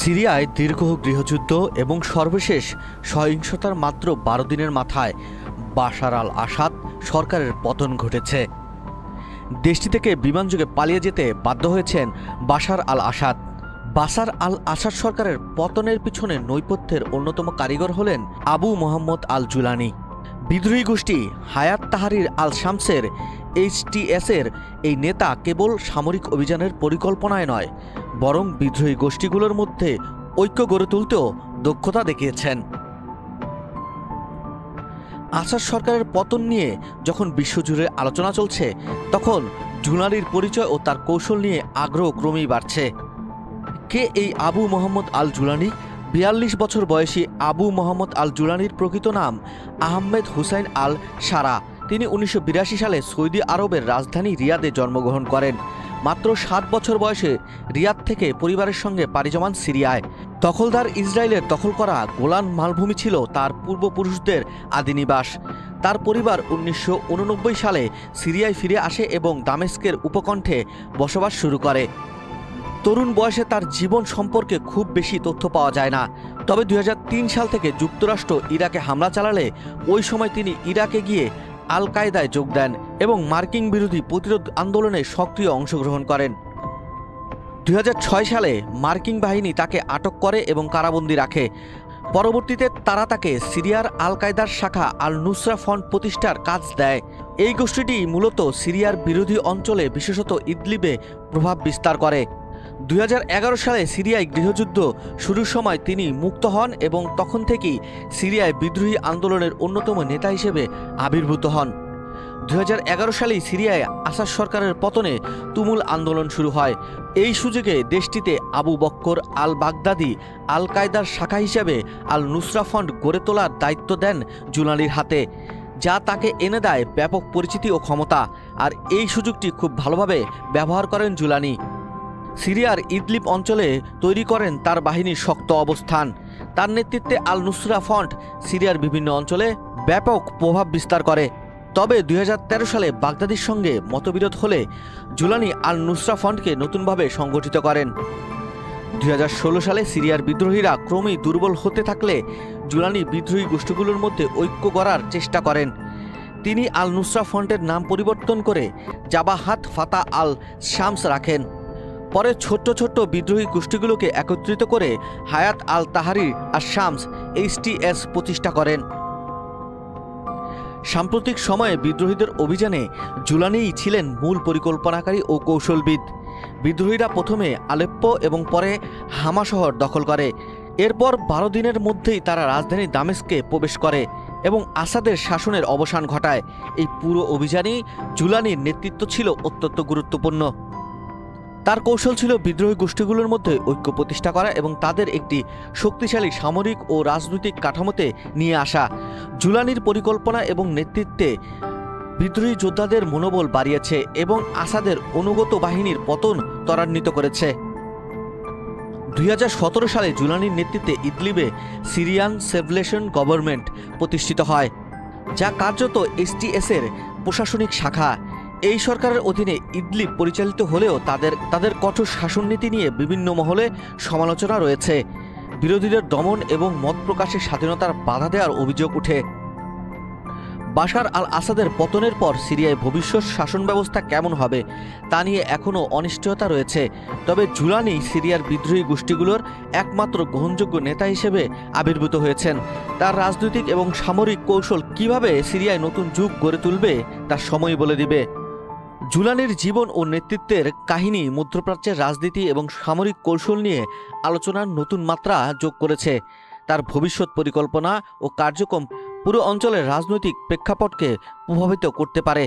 সিরিয়ায় দীর্ঘ গৃহযুদ্ধ এবং সর্বশেষ সহিংসতার মাত্র ১২ দিনের মাথায় বাশার আল আসাদ সরকারের পতন ঘটেছে। দেশটি থেকে বিমানযোগে পালিয়ে যেতে বাধ্য হয়েছেন বাশার আল আসাদ। বাশার আল আসাদ সরকারের পতনের পিছনে নৈপথ্যের অন্যতম কারিগর হলেন আবু মোহাম্মদ আল জুলানি। বিদ্রোহী গোষ্ঠী হায়াত তাহরির আল শামসের HTS-এর এই নেতা কেবল সামরিক অভিযানের পরিকল্পনায় নয়, বরং বিদ্রোহী গোষ্ঠীগুলোর মধ্যে ঐক্য গড়ে তুলতেও দক্ষতা দেখিয়েছেন। আসাদ সরকারের পতন নিয়ে যখন বিশ্বজুড়ে আলোচনা চলছে, তখন জুলানির পরিচয় ও তার কৌশল নিয়ে আগ্রহ ক্রমেই বাড়ছে। কে এই আবু মোহাম্মদ আল জুলানি? ৪২ বছর বয়সী আবু মোহাম্মদ আল জুলানির প্রকৃত নাম আহমেদ হুসাইন আল সারা। তিনি ১৯৮২ সালে সৌদি আরবের রাজধানী রিয়াদে জন্মগ্রহণ করেন। মাত্র ৭ বছর বয়সে রিয়াদ থেকে পরিবারের সঙ্গে পাড়ি জমান সিরিয়ায়। দখলদার ইসরায়েলের দখল করা গোলান মালভূমি ছিল তার পূর্বপুরুষদের আদিনিবাস। তার পরিবার ১৯৮৯ সালে সিরিয়ায় ফিরে আসে এবং দামেস্কের উপকণ্ঠে বসবাস শুরু করে। তরুণ বয়সে তার জীবন সম্পর্কে খুব বেশি তথ্য পাওয়া যায় না। তবে ২০০৩ সাল থেকে যুক্তরাষ্ট্র ইরাকে হামলা চালালে ওই সময় তিনি ইরাকে গিয়ে আল কায়দায় যোগ দেন এবং মার্কিন বিরোধী প্রতিরোধ আন্দোলনে সক্রিয় অংশগ্রহণ করেন। ২০০৬ সালে মার্কিন বাহিনী তাকে আটক করে এবং কারাবন্দী রাখে। পরবর্তীতে তারা তাকে সিরিয়ার আল কায়দার শাখা আল নুসরা ফ্রন্ট প্রতিষ্ঠার কাজ দেয়। এই গোষ্ঠীটি মূলত সিরিয়ার বিরোধী অঞ্চলে, বিশেষত ইদলিবে প্রভাব বিস্তার করে। ২০১১ সালে সিরিয়ায় গৃহযুদ্ধ শুরুর সময় তিনি মুক্ত হন এবং তখন থেকেই সিরিয়ায় বিদ্রোহী আন্দোলনের অন্যতম নেতা হিসেবে আবির্ভূত হন। ২০১১ সালেই সিরিয়ায় আসাদ সরকারের পতনে তুমুল আন্দোলন শুরু হয়। এই সুযোগে দেশটিতে আবু বক্কর আল বাগদাদি আল কায়দার শাখা হিসেবে আল নুসরা ফ্রন্ট গড়ে তোলার দায়িত্ব দেন জুলানির হাতে, যা তাকে এনে দেয় ব্যাপক পরিচিতি ও ক্ষমতা। আর এই সুযোগটি খুব ভালোভাবে ব্যবহার করেন জুলানি। সিরিয়ার ইদলিব অঞ্চলে তৈরি করেন তার বাহিনীর শক্ত অবস্থান। তার নেতৃত্বে আল নুসরা ফ্রন্ট সিরিয়ার বিভিন্ন অঞ্চলে ব্যাপক প্রভাব বিস্তার করে। তবে ২০১৩ সালে বাগদাদির সঙ্গে মতবিরোধ হলে জুলানি আল নুসরা ফ্রন্টকে নতুনভাবে সংগঠিত করেন। ২০১৬ সালে সিরিয়ার বিদ্রোহীরা ক্রমেই দুর্বল হতে থাকলে জুলানি বিদ্রোহী গোষ্ঠীগুলোর মধ্যে ঐক্য গড়ার চেষ্টা করেন। তিনি আল নুসরা ফ্রন্টের নাম পরিবর্তন করে জাবাহাত ফাতা আল শামস রাখেন। পরে ছোট্ট ছোট্ট বিদ্রোহী গোষ্ঠীগুলোকে একত্রিত করে হায়াত আল তাহরির আর শামস HTS প্রতিষ্ঠা করেন। সাম্প্রতিক সময়ে বিদ্রোহীদের অভিযানে জুলানিই ছিলেন মূল পরিকল্পনাকারী ও কৌশলবিদ। বিদ্রোহীরা প্রথমে আলেপ্পো এবং পরে হামা শহর দখল করে। এরপর ১২ দিনের মধ্যেই তারা রাজধানী দামেস্কে প্রবেশ করে এবং আসাদের শাসনের অবসান ঘটায়। এই পুরো অভিযানেই জুলানির নেতৃত্ব ছিল অত্যন্ত গুরুত্বপূর্ণ। তার কৌশল ছিল বিদ্রোহী গোষ্ঠীগুলোর মধ্যে ঐক্য প্রতিষ্ঠা করা এবং তাদের একটি শক্তিশালী সামরিক ও রাজনৈতিক কাঠামোতে নিয়ে আসা। জুলানির পরিকল্পনা এবং নেতৃত্বে বিদ্রোহী যোদ্ধাদের মনোবল বাড়িয়েছে এবং আসাদের অনুগত বাহিনীর পতন ত্বরান্বিত করেছে। ২০১৭ সালে জুলানির নেতৃত্বে ইদলিবে সিরিয়ান সেভলেশন গভর্নমেন্ট প্রতিষ্ঠিত হয়, যা কার্যত HTS-এর প্রশাসনিক শাখা। এই সরকারের অধীনে ইদলিব পরিচালিত হলেও তাদের কঠোর শাসননীতি নিয়ে বিভিন্ন মহলে সমালোচনা রয়েছে। বিরোধীদের দমন এবং মত প্রকাশের স্বাধীনতার বাধা দেওয়ার অভিযোগ ওঠে। বাশার আল আসাদের পতনের পর সিরিয়ায় ভবিষ্যৎ শাসন ব্যবস্থা কেমন হবে তা নিয়ে এখনও অনিশ্চয়তা রয়েছে। তবে জুলানি সিরিয়ার বিদ্রোহী গোষ্ঠীগুলোর একমাত্র গ্রহণযোগ্য নেতা হিসেবে আবির্ভূত হয়েছেন। তার রাজনৈতিক এবং সামরিক কৌশল কিভাবে সিরিয়ায় নতুন যুগ গড়ে তুলবে তা সময় বলে দিবে। জুলানির জীবন ও নেতৃত্বের কাহিনী মধ্যপ্রাচ্যের রাজনীতি এবং সামরিক কৌশল নিয়ে আলোচনার নতুন মাত্রা যোগ করেছে। তার ভবিষ্যৎ পরিকল্পনা ও কার্যক্রম পুরো অঞ্চলের রাজনৈতিক প্রেক্ষাপটকে প্রভাবিত করতে পারে।